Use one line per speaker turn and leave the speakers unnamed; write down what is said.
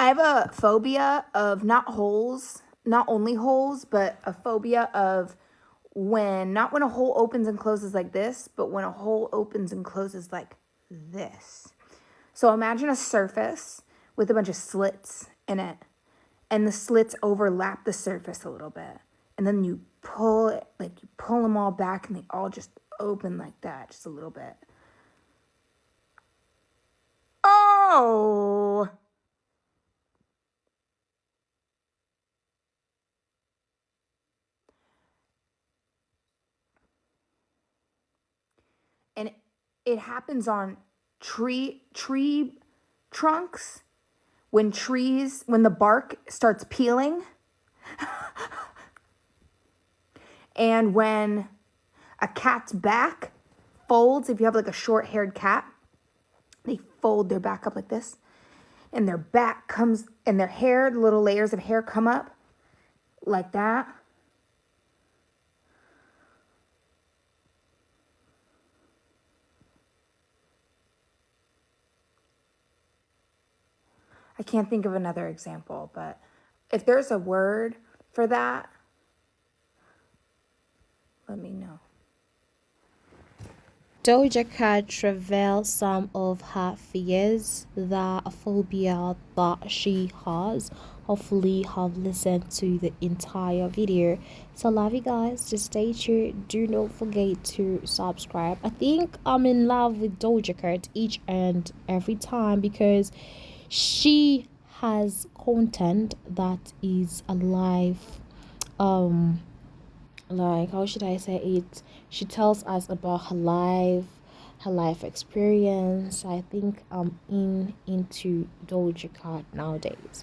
I have a phobia of not holes, not only holes, but a phobia of not when a hole opens and closes like this, but when a hole opens and closes like this. So imagine a surface with a bunch of slits in it, and the slits overlap the surface a little bit. And then you pull it, like you pull them all back and they all just open like that, just a little bit. Oh! And it happens on tree trunks when the bark starts peeling, and when a cat's back folds. If you have like a short-haired cat, they fold their back up like this, and their back comes, and their hair, the little layers of hair come up like that. I can't think of another example, but if there's a word for that, let me know.
Doja Cat reveals some of her fears, the phobia that she has. Hopefully have listened to the entire video. So love you guys, just stay tuned. Do not forget to subscribe. I think I'm in love with Doja Cat each and every time because she has content that is alive. Like, how should I say it? She tells us about her life experience. I think I'm into Doja Cat nowadays.